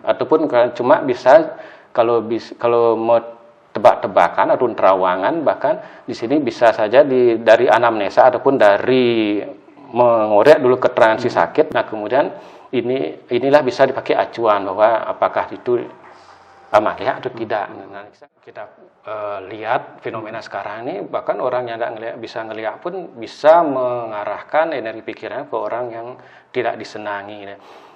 ataupun cuma bisa kalau mau tebak-tebakan atau terawangan, bahkan di sini bisa saja dari anamnesa ataupun dari mengorek dulu keterangan si sakit. Nah kemudian inilah bisa dipakai acuan bahwa apakah itu amalia atau tidak. Nah, kita lihat fenomena sekarang ini, bahkan orang yang tidak bisa ngelihat pun bisa mengarahkan energi pikirannya ke orang yang tidak disenangi.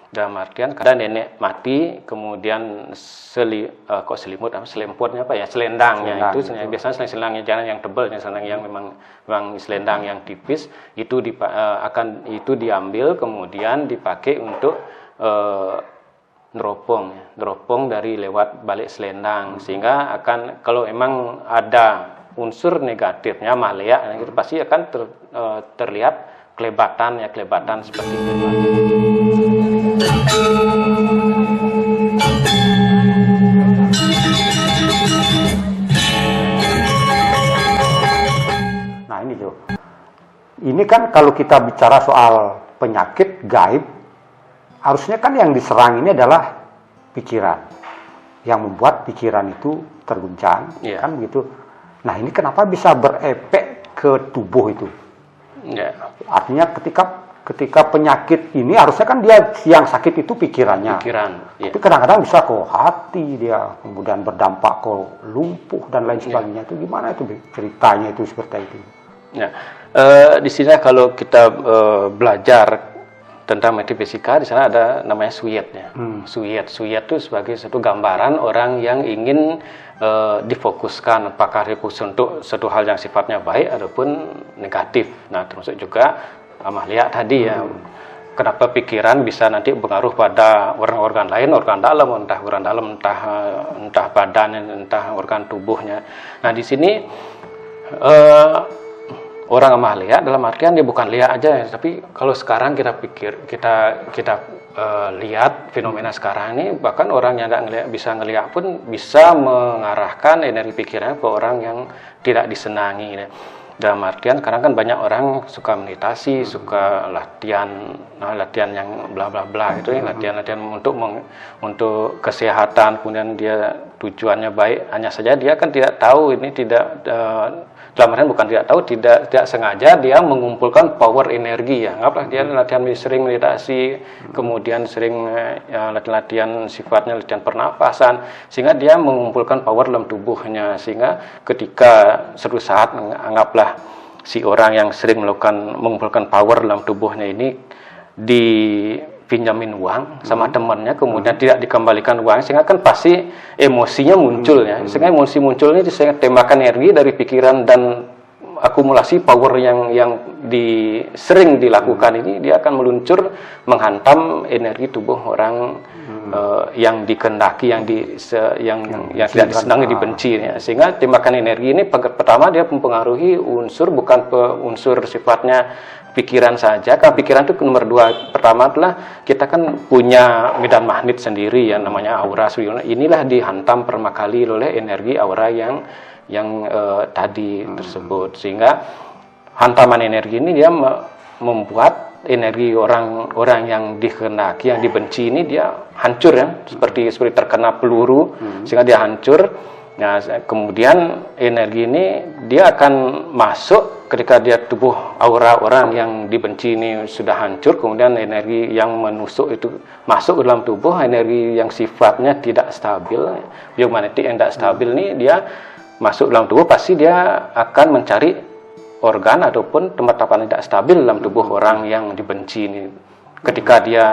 Dalam artian kadang nenek mati, kemudian selemputnya apa ya, selendangnya itu biasanya selendangnya jangan yang tebal, selendang yang memang selendang yang tipis itu akan diambil kemudian dipakai untuk neropong dari lewat balik selendang, sehingga akan kalau emang ada unsur negatifnya malea itu pasti akan terlihat kelebatan seperti itu. Nah ini tuh, ini kan kalau kita bicara soal penyakit gaib, harusnya kan yang diserang ini adalah pikiran, yang membuat pikiran itu terguncang, kan begitu. Nah ini kenapa bisa berefek ke tubuh itu? Artinya ketika penyakit ini harusnya kan dia yang sakit itu pikirannya. Tapi kadang-kadang bisa ke hati dia, kemudian berdampak ke lumpuh dan lain sebagainya. Itu gimana itu ceritanya itu seperti itu? Di sini kalau kita belajar tentang metafisika, di sana ada namanya suyetnya. Suyet itu sebagai satu gambaran orang yang ingin difokuskan, apakah fokus untuk satu hal yang sifatnya baik ataupun negatif. Nah, termasuk juga amalia tadi ya. Kenapa pikiran bisa nanti berpengaruh pada organ-organ lain, organ dalam, entah badan, entah organ tubuhnya. Nah, di sini orang amalia dalam artian dia bukan lihat aja, tapi kalau sekarang kita lihat fenomena sekarang ini, bahkan orang yang tidak bisa ngelihat pun bisa mengarahkan energi pikirannya ke orang yang tidak disenangi. Dalam artian sekarang kan banyak orang suka meditasi, suka latihan yang bla bla bla itu, latihan untuk kesehatan, kemudian dia tujuannya baik, hanya saja dia kan tidak tahu ini dalam artian bukan tidak tahu, tidak sengaja dia mengumpulkan power energi ya. Anggaplah dia sering meditasi, kemudian sering latihan sifatnya latihan pernapasan, sehingga dia mengumpulkan power dalam tubuhnya, sehingga ketika suatu saat anggaplah si orang yang sering mengumpulkan power dalam tubuhnya ini dipinjamin uang sama temannya, kemudian tidak dikembalikan uang, sehingga kan pasti emosinya muncul ya. Sehingga emosi muncul ini sehingga tembakan energi dari pikiran dan akumulasi power yang sering dilakukan ini, dia akan meluncur menghantam energi tubuh orang yang dikendaki, yang tidak disenangi, dibenci ya. Sehingga tembakan energi ini pertama dia mempengaruhi bukan unsur sifatnya pikiran saja. Kalau pikiran itu nomor 2, pertama adalah kita kan punya medan magnet sendiri yang namanya aura. Inilah dihantam pertama kali oleh energi aura yang tadi tersebut, sehingga hantaman energi ini dia membuat energi orang yang dikehendaki, yang dibenci ini dia hancur ya, seperti terkena peluru, sehingga dia hancur. Nah, kemudian energi ini dia akan masuk ketika dia tubuh aura orang yang dibenci ini sudah hancur, kemudian energi yang menusuk itu masuk ke dalam tubuh, energi yang sifatnya tidak stabil, biomagnetik yang tidak stabil ini dia masuk dalam tubuh, pasti dia akan mencari organ ataupun tempat yang tidak stabil dalam tubuh orang yang dibenci ini. Ketika dia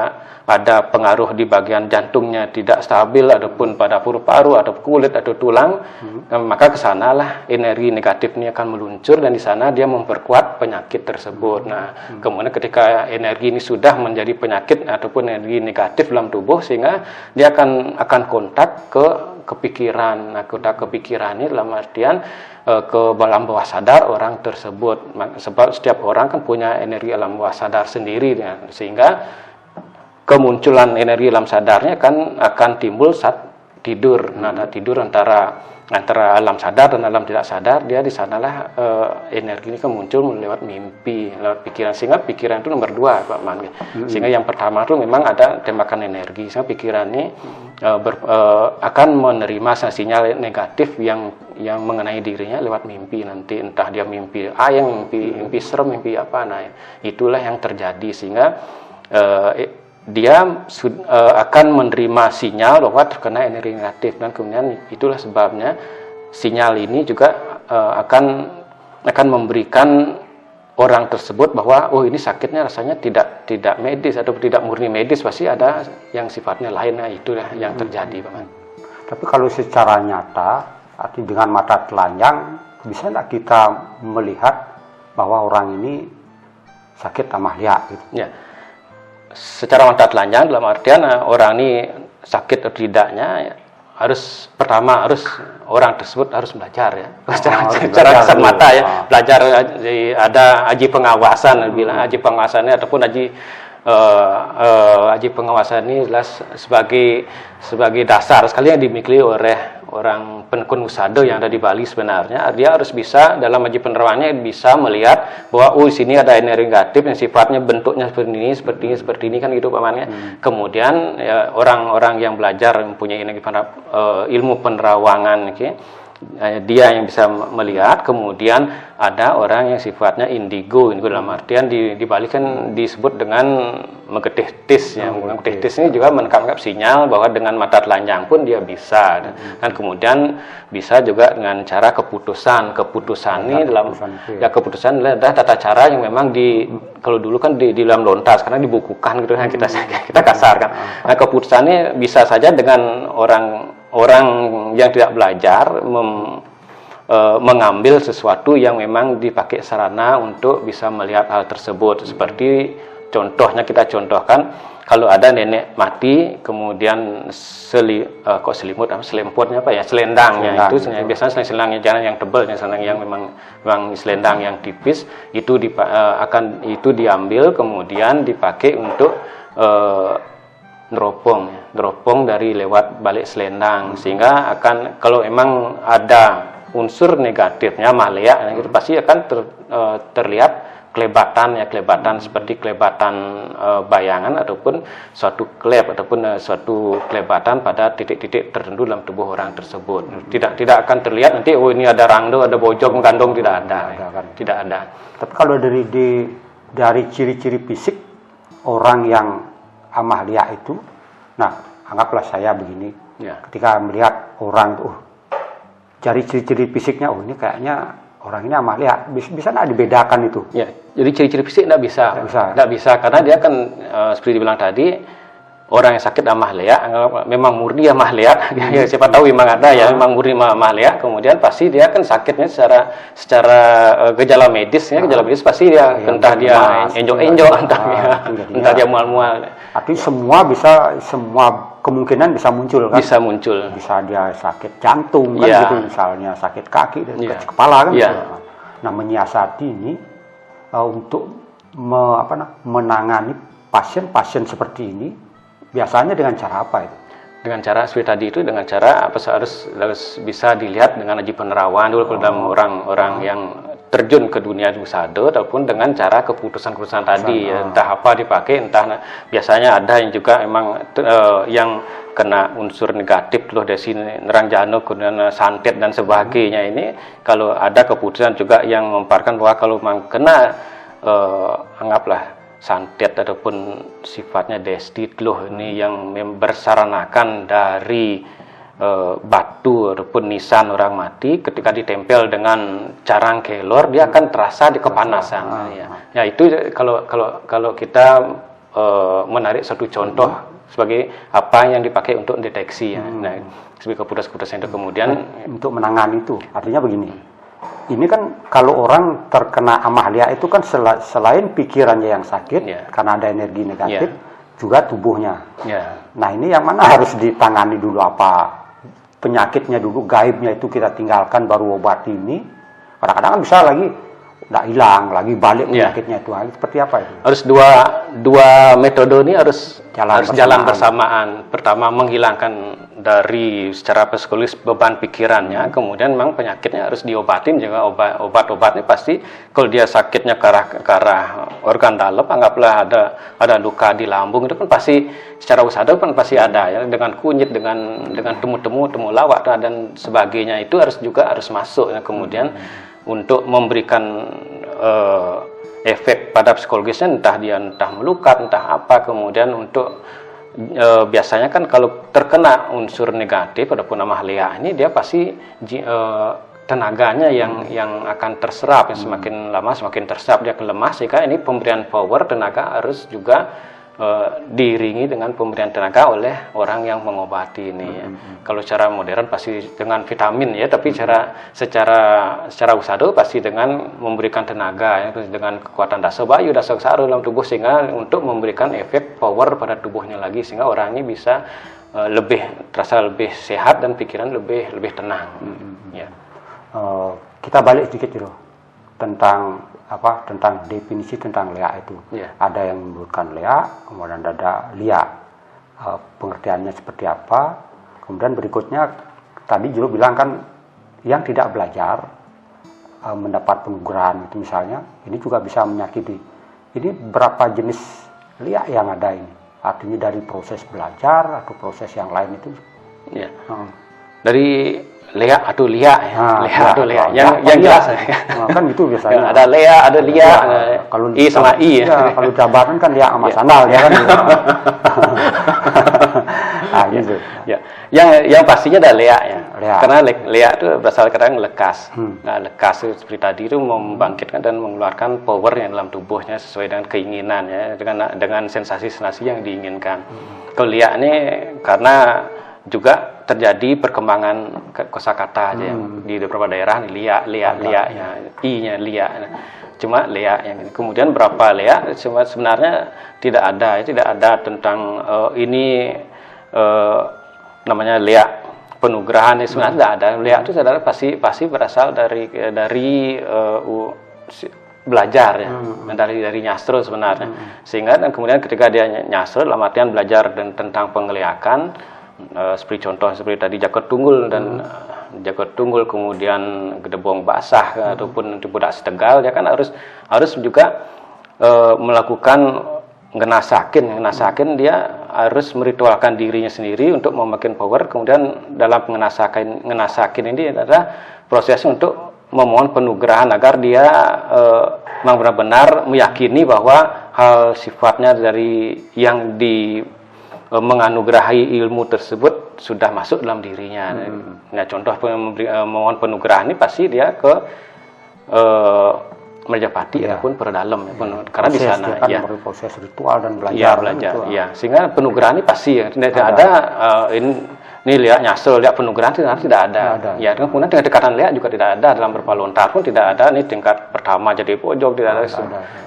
ada pengaruh di bagian jantungnya tidak stabil, ataupun pada paru-paru atau kulit atau tulang, maka kesanalah energi negatif ini akan meluncur, dan di sana dia memperkuat penyakit tersebut. Nah, kemudian ketika energi ini sudah menjadi penyakit ataupun energi negatif dalam tubuh, sehingga dia akan kontak ke pikiran. Nah, kontak ke pikiran ini dalam artian ke alam bawah sadar orang tersebut. Sebab setiap orang kan punya energi alam bawah sadar sendiri ya. Sehingga kemunculan energi alam sadarnya akan timbul saat tidur. Nada tidur antara alam sadar dan alam tidak sadar, dia di sanalah energi ini kan muncul lewat mimpi, lewat pikiran. Sehingga pikiran itu nomor 2, Pak Man. Sehingga yang pertama itu memang ada tembakan energi. Sehingga pikiran ini akan menerima sinyal negatif yang mengenai dirinya lewat mimpi nanti. Entah dia mimpi ayang, mimpi serem, mimpi apa. Nah, itulah yang terjadi. Sehingga dia akan menerima sinyal bahwa terkena energi negatif, dan kemudian itulah sebabnya sinyal ini juga akan memberikan orang tersebut bahwa oh ini sakitnya rasanya tidak medis atau tidak murni medis, pasti ada yang sifatnya lain. Nah, itulah yang terjadi, Pak Man. Tapi kalau secara nyata, arti dengan mata telanjang, bisa nggak kita melihat bahwa orang ini sakit amalia gitu? Ya. Secara mata telanjang dalam artian orang ini sakit atau tidaknya ya, pertama harus orang tersebut harus belajar ya. Secara kasat mata ya, belajar. Ada aji pengawasan, bilang aji pengawasannya ataupun aji pengawasan ini jelas sebagai dasar sekali yang dimiliki oleh orang penekun Usado yang ada di Bali. Sebenarnya dia harus bisa dalam aji penerawannya bisa melihat bahwa sini ada energi negatif yang sifatnya bentuknya seperti ini kan gitu, Pak Man ya. Kemudian ya, orang-orang yang belajar mempunyai ilmu penerawangan dia yang bisa melihat. Kemudian ada orang yang sifatnya indigo dalam artian di Bali kan disebut dengan mengetih tis ya. Mengetih tis ini juga menangkap sinyal bahwa dengan mata telanjang pun dia bisa, dan kemudian bisa juga dengan cara keputusan ini dalam keputusan adalah tata cara yang memang kalau dulu kan di dalam lontas karena dibukukan gitu kan, kita kasar kan. Nah, keputusannya bisa saja dengan orang yang tidak belajar mengambil sesuatu yang memang dipakai sarana untuk bisa melihat hal tersebut. Seperti kita contohkan kalau ada nenek mati kemudian selemputnya apa ya, selendangnya itu biasanya selendangnya jangan yang tebal, selendang yang memang selendang yang tipis itu akan diambil kemudian dipakai untuk neropong dari lewat balik selendang, sehingga akan kalau memang ada unsur negatifnya malea itu pasti akan terlihat kelebatan seperti kelebatan bayangan ataupun suatu kelebatan pada titik-titik tertentu dalam tubuh orang tersebut. Tidak akan terlihat nanti ini ada rangdo, ada bojong gandong, tidak ada. Tapi kalau dari ciri-ciri fisik orang yang amalia itu, nah anggaplah saya begini, ketika melihat orang tuh dari ciri-ciri fisiknya, ini kayaknya orang ini amalia, bisa nggak dibedakan itu? Ya, jadi ciri-ciri fisik nggak bisa karena dia kan seperti dibilang tadi, orang yang sakit amalia memang murni amalia. Ya, siapa tahu memang ada ya memang murni amalia, kemudian pasti dia kan sakitnya secara gejala medis pasti dia entah dia enjok-enjok, entah dia mual-mual. Artinya semua kemungkinan bisa muncul kan? Bisa muncul. Bisa dia sakit jantung kan gitu, misalnya sakit kaki dan kepala kan. Nah, menyiasati ini untuk menangani pasien-pasien seperti ini biasanya dengan cara apa itu? Dengan cara seperti tadi itu, dengan cara harus bisa dilihat dengan aji penerawan dulu dalam orang-orang yang terjun ke dunia Usado, ataupun dengan cara keputusan tadi entah apa dipakai, biasanya ada yang juga memang yang kena unsur negatif loh dari sini nerang jano kemudian santet dan sebagainya. Ini kalau ada keputusan juga yang memparkan bahwa kalau memang kena anggaplah santet ataupun sifatnya destit loh ini yang bersaranakan dari batu ataupun nisan orang mati, ketika ditempel dengan carang kelor dia akan terasa di kepanasan. Ya itu kalau kita menarik satu contoh sebagai apa yang dipakai untuk deteksi ya. Nah, sebagai keputusan itu kemudian untuk menangani itu artinya begini. Ini kan kalau orang terkena amalia itu kan selain pikirannya yang sakit karena ada energi negatif, juga tubuhnya. Nah, ini yang mana harus ditangani dulu, apa penyakitnya dulu, gaibnya itu kita tinggalkan baru obat ini. Kadang-kadang kan bisa lagi nggak hilang, lagi balik penyakitnya itu. Seperti apa itu? Harus dua metode ini harus jalan bersamaan. Pertama menghilangkan dari secara psikologis beban pikirannya, kemudian memang penyakitnya harus diobatin juga. Obat-obatnya pasti kalau dia sakitnya ke arah organ dalam, anggaplah ada luka di lambung, itu kan pasti secara usaha kan pasti ada ya, dengan kunyit, dengan temu lawak dan sebagainya, itu harus masuk ya. Kemudian untuk memberikan efek pada psikologisnya, entah melukat, entah apa, kemudian untuk biasanya kan kalau terkena unsur negatif, adapun nama Lea ini dia pasti tenaganya yang akan terserap, yang semakin lama semakin terserap, dia akan lemah, sehingga ini pemberian power tenaga harus juga diiringi dengan pemberian tenaga oleh orang yang mengobati ini ya. Kalau secara modern pasti dengan vitamin ya, tapi secara usado pasti dengan memberikan tenaga ya, dengan kekuatan dasa bayu, dasa saru dalam tubuh, sehingga untuk memberikan efek power pada tubuhnya lagi, sehingga orang ini bisa terasa lebih sehat dan pikiran lebih tenang. Ya. Kita balik sedikit dulu tentang definisi tentang Lea itu. Yeah. Ada yang menyebutkan Lea, kemudian ada Lia. Pengertiannya seperti apa? Kemudian berikutnya tadi Julu bilang kan yang tidak belajar mendapat pengukuran itu misalnya, ini juga bisa menyakiti. Ini berapa jenis Lea yang ada ini? Artinya dari proses belajar atau proses yang lain itu? Ya. Dari Lea atau Lia ya. Lea atau Lea. Yang jelas. Kan gitu biasanya. Ada Lea, ada Lia. Kalau I sama I ya. Kalau jabatan kan Lia sama sandal ya kan. Gitu. Ya. Yang pastinya ada Lea ya. Lea. Karena Lea itu berasal kadang lekas. Nah, lekas itu seperti tadi itu membangkitkan dan mengeluarkan power yang dalam tubuhnya sesuai dengan keinginan ya, dengan sensasi-sensasi yang diinginkan. Kalau Lea ini karena juga terjadi perkembangan kosakata aja yang di beberapa daerah nih, Lia ya, I-nya Lia. Cuma Lea yang ini. Kemudian berapa Lea sebenarnya tidak ada tentang ini namanya Lea penugrahan, sebenarnya tidak ada. Lea itu saudara pasti berasal dari belajar ya, dari nyastro sebenarnya. Sehingga dan kemudian ketika dia nyastro dalam artian belajar tentang penglihakan, seperti contoh seperti tadi Jakot Tunggul dan Jakot Tunggul, kemudian Gedebong Basah ataupun Budak Setegal, dia kan harus juga melakukan ngenasakin, dia harus meritualkan dirinya sendiri untuk memakai power. Kemudian dalam ngenasakin ini adalah prosesnya untuk memohon penugerahan agar dia memang benar-benar meyakini bahwa hal sifatnya dari yang menganugerahi ilmu tersebut sudah masuk dalam dirinya. Nah, contoh memohon penugerahan ini pasti dia ke Majapahit ataupun Peredalem ya, karena di sana kan ya proses ritual dan belajar. Ya, belajar. Ya, sehingga penugerahan ini pasti ya, tidak ada ini lihat nyasel, lihat penugerahan tidak ada. Ya, kemudian dengan dekatan lihat juga tidak ada, dalam beberapa lontar pun tidak ada. Ini tingkat pertama jadi pojok tidak ada.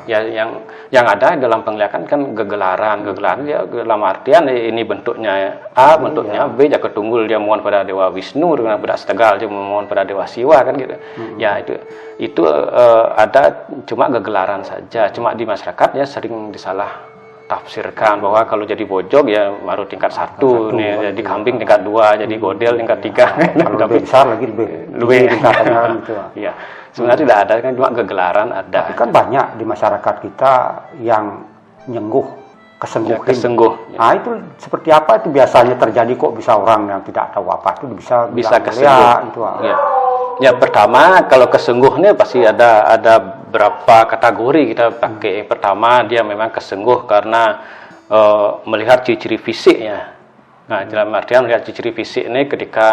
Ya, yang ada dalam penglihatan kan gegelaran dia dalam artian ini bentuknya A, bentuknya B, Jakot Tunggul dia mohon pada Dewa Wisnu, dengan Budak Setegal dia memohon pada Dewa Siwa kan gitu. Ya, itu ada cuma gegelaran saja. Cuma di masyarakat ya sering disalah tafsirkan bahwa kalau jadi bojok ya baru tingkat 1 nih, jadi kambing tingkat 2, jadi godel tingkat 3. Kalau lebih besar lagi lebih tingkatannya gitu. Iya. Sebenarnya tidak ada, kan cuma gegelaran ada. Tapi kan banyak di masyarakat kita yang nyengguh, kesengguh. Nah, itu seperti apa itu biasanya terjadi, kok bisa orang yang tidak tahu apa itu bisa kesengguh itu. Ya, pertama kalau kesengguhnya pasti ada berapa kategori kita pakai. Yang pertama dia memang kesengguh karena melihat ciri-ciri fisiknya. Nah, dalam artian melihat ciri-ciri fisik ini ketika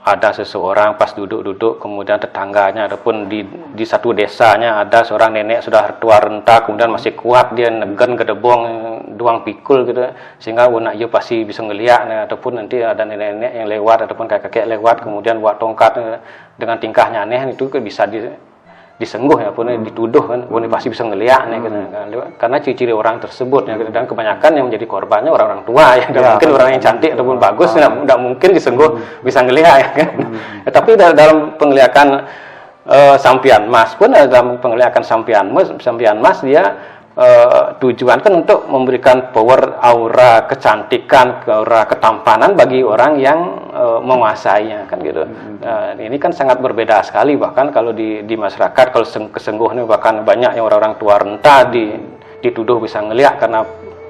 ada seseorang pas duduk-duduk, kemudian tetangganya ataupun di satu desanya ada seorang nenek sudah tua renta, kemudian masih kuat dia negen gedebong duang pikul gitu, sehingga anak dia pasti bisa ngeliat, ataupun nanti ada nenek-nenek yang lewat ataupun kakek-kakek lewat kemudian buat tongkat dengan tingkahnya aneh, itu bisa disengguh ya, pun dituduh kan, pun pasti bisa ngeliat nih, karena ciri-ciri orang tersebut ya, dan kebanyakan yang menjadi korbannya orang-orang tua ya, mungkin orang yang cantik ataupun bagus tidak mungkin disengguh bisa ngeliat ya kan. Tapi dalam penglihatan Sampian Mas pun, dalam penglihatan Sampian Mas dia tujuan kan untuk memberikan power, aura kecantikan, aura ketampanan bagi orang yang menguasainya kan gitu. Ini kan sangat berbeda sekali, bahkan kalau di masyarakat kalau kesengguh ini bahkan banyak yang orang-orang tua renta dituduh bisa ngeliat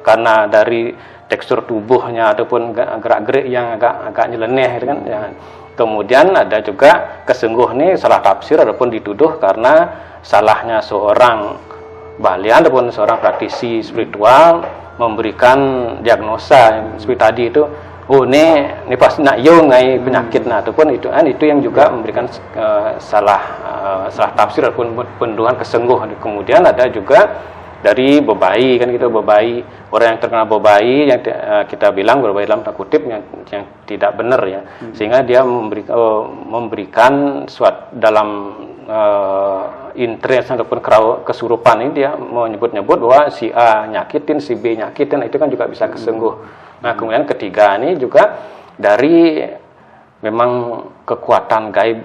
karena dari tekstur tubuhnya ataupun gerak-gerik yang agak nyeleneh gitu kan ya. Kemudian ada juga kesengguh ini salah tafsir ataupun dituduh karena salahnya seorang balian ataupun seorang praktisi spiritual memberikan diagnosa seperti tadi itu, oh ini pasti nak yo ngai penyakit, nah ataupun itu yang juga memberikan salah tafsir ataupun pendudukan kesengguh. Kemudian ada juga dari bebai kan gitu, bebai, orang yang terkena bebai yang kita bilang bebai dalam tanda kutip yang tidak benar ya, sehingga dia memberikan suatu dalam interest ataupun kesurupan ini dia menyebut-nyebut bahwa si A nyakitin, si B nyakitin, itu kan juga bisa kesengguh. Nah kemudian ketiga ini juga dari memang kekuatan gaib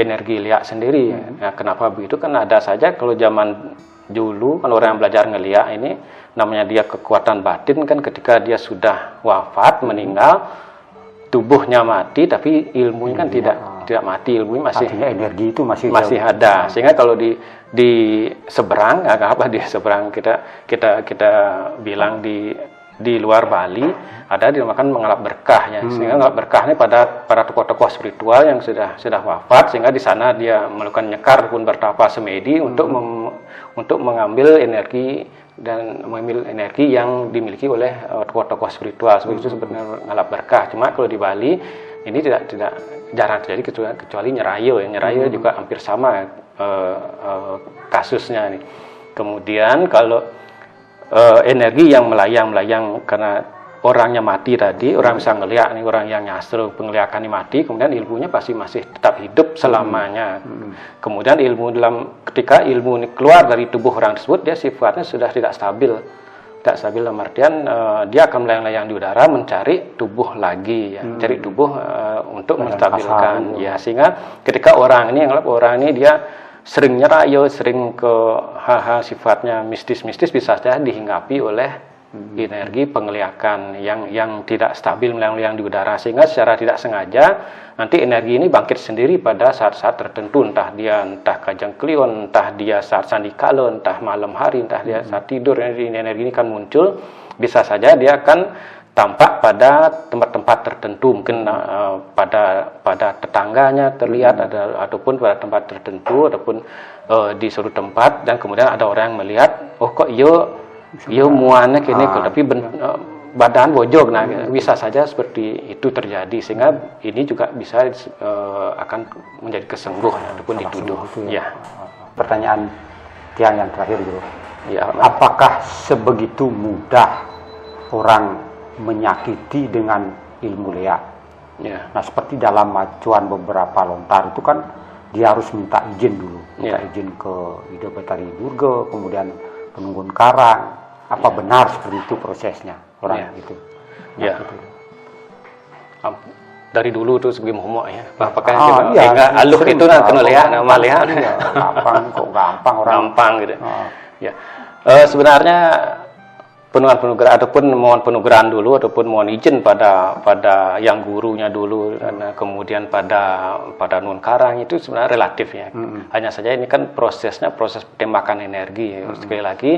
energi liak sendiri. Nah, kenapa begitu? Kan ada saja kalau zaman dulu kan orang yang belajar ngeliat ini namanya dia kekuatan batin kan, ketika dia sudah wafat meninggal tubuhnya mati tapi ilmunya kan tidak mati, ilmunya masih, artinya energi itu masih ada, sehingga kalau di seberang apa di seberang kita bilang di luar Bali ada dinamakan mengalap berkah ya, sehingga mengalap berkah ini pada para tokoh-tokoh spiritual yang sudah wafat, sehingga di sana dia melakukan nyekar pun bertapa semedi untuk mengambil energi yang dimiliki oleh tokoh-tokoh spiritual. Seperti itu sebenarnya mengalap berkah. Cuma kalau di Bali ini tidak jarang terjadi kecuali Nyerayo ya. Nyerayo juga hampir sama kasusnya nih. Kemudian kalau energi yang melayang karena orangnya mati tadi, orang bisa ngeliat nih, orang yang nyasar penglihakan ini mati, kemudian ilmunya pasti masih tetap hidup selamanya. Kemudian ketika ilmu ini keluar dari tubuh orang tersebut, dia sifatnya sudah tidak stabil dalam artian dia akan melayang-layang di udara mencari tubuh lagi ya, cari tubuh untuk menstabilkan ya, sehingga ketika orang ini dia sering nyerayo, sering ke hal-hal sifatnya mistis-mistis, bisa saja dihinggapi oleh energi penglihakan yang tidak stabil melayang-layang di udara, sehingga secara tidak sengaja nanti energi ini bangkit sendiri pada saat-saat tertentu, entah Kajang Klion, entah dia saat sandikala, entah malam hari, entah dia saat tidur, energi ini kan muncul, bisa saja dia akan tampak pada tempat-tempat tertentu, mungkin pada tetangganya terlihat, ataupun pada tempat tertentu, ataupun di suatu tempat, dan kemudian ada orang yang melihat, oh kok iyo muannya kini, tapi badan bojog, nah bisa saja seperti itu terjadi, sehingga ini juga bisa akan menjadi kesengguh ataupun dituduh. Ya. Pertanyaan Tiang yang terakhir dulu. Ya. Apakah sebegitu mudah orang menyakiti dengan ilmu leak? Ya. Nah seperti dalam acuan beberapa lontar itu kan dia harus minta izin dulu, izin ke Ida Betari Durga, kemudian Penunggun Karang. Apa benar seperti itu prosesnya orang itu? Ya. Dari dulu tuh sebelum homo ya. Apakah aluh itu kena lihat nama lihat. Gampang orang. Gampang gitu. Ya. Sebenarnya penugasan ataupun mohon penugasan dulu ataupun mohon izin pada yang gurunya dulu, dan kemudian pada Nun Karang itu sebenarnya relatif ya. Hanya saja ini kan proses tembakan energi. Sekali lagi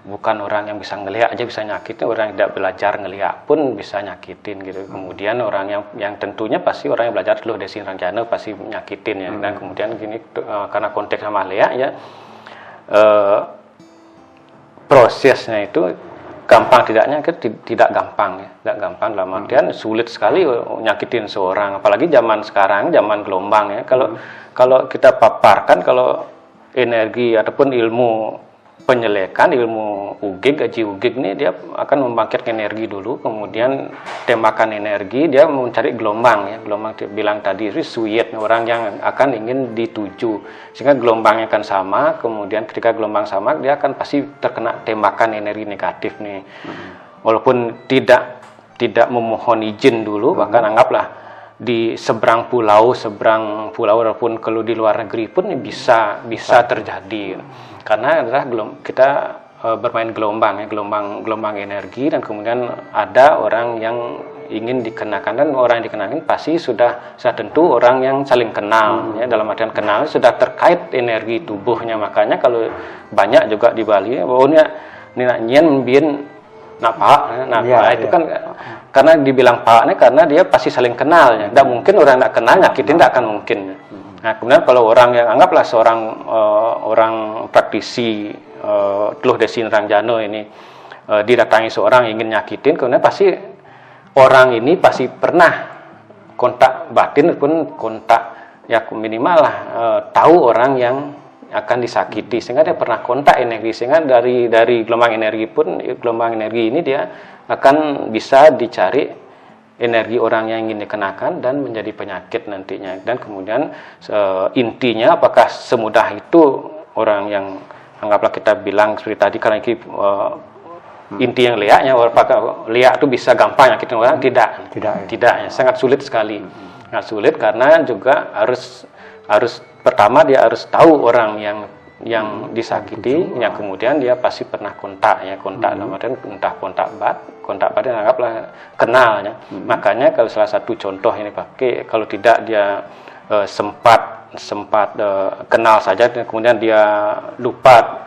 bukan orang yang bisa ngelihat aja bisa nyakitin, orang yang tidak belajar ngelihat pun bisa nyakitin gitu. Kemudian orang yang tentunya pasti orang yang belajar dulu Desi Ranjana pasti nyakitin ya. Dan kemudian gini karena konteks sama Lea ya, prosesnya itu gampang tidaknya tidak gampang ya, tidak gampang dalam artian sulit sekali nyakitin seorang, apalagi zaman sekarang, zaman gelombang ya. Kalau kita paparkan, kalau energi ataupun ilmu penyelekan, ilmu gaji ugig ini dia akan membangkitkan energi dulu, kemudian tembakan energi, dia mencari gelombang ya, gelombang bilang tadi itu suyet, orang yang akan ingin dituju, sehingga gelombangnya akan sama, kemudian ketika gelombang sama dia akan pasti terkena tembakan energi negatif nih, walaupun tidak memohon izin dulu, bahkan anggaplah di seberang pulau walaupun kalau di luar negeri pun bisa terjadi, karena adalah kita bermain gelombang ya, gelombang energi, dan kemudian ada orang yang ingin dikenakan, dan orang yang dikenakan pasti sudah tentu orang yang saling kenal ya, dalam artian kenal sudah terkait energi tubuhnya. Makanya kalau banyak juga di Bali bahwa nak nyen mbien pak itu kan karena dibilang paknya karena dia pasti saling kenal ya. Tidak mungkin orang tidak kenal nyakitin, tidak akan mungkin. Nah kemudian kalau orang yang anggaplah seorang orang praktisi Teluh Desi Rangjano ini didatangi seorang yang ingin nyakitin, kemudian pasti orang ini pasti pernah kontak batin pun kontak ya minimal lah tahu orang yang akan disakiti, sehingga dia pernah kontak energi, sehingga dari gelombang energi ini dia akan bisa dicari energi orang yang ingin dikenakan dan menjadi penyakit nantinya. Dan kemudian intinya apakah semudah itu orang yang anggaplah kita bilang seperti tadi karena ini inti yang liaknya, apakah liak itu bisa gampang nyakitin orang? Tidak ya, sangat sulit sekali. Sangat sulit karena juga harus pertama dia harus tahu orang yang disakiti, yang kemudian dia pasti pernah kontak dalam artian entah kontak bat anggaplah kenal ya. Makanya kalau salah satu contoh ini pakai, kalau tidak dia sempat kenal saja, kemudian dia lupa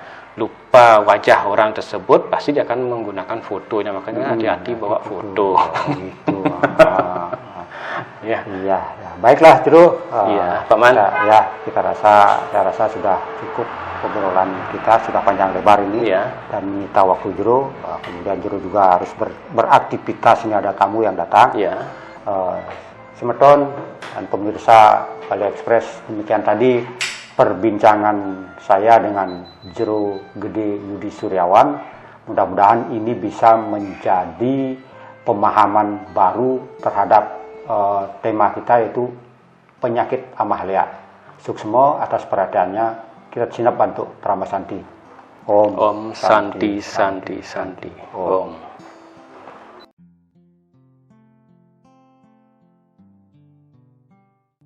wajah orang tersebut, pasti dia akan menggunakan fotonya. Makanya hati-hati bawa foto. Gitu. Iya. Baiklah, Jero. Iya, Paman. Saya rasa sudah cukup obrolan kita, sudah panjang lebar ini. Iya. Dan menyita waktu Jero. Kemudian Jero juga harus beraktivitas, ini ada tamu yang datang. Iya. Semeton dan pemirsa Bali Express, demikian tadi perbincangan saya dengan Jero Gede Yudi Suryawan. Mudah-mudahan ini bisa menjadi pemahaman baru terhadap tema kita, yaitu penyakit amahlea. Suksmo atas perhatiannya, kita sinap bantu Trama Santi. Om Santi Santi Santi. Om.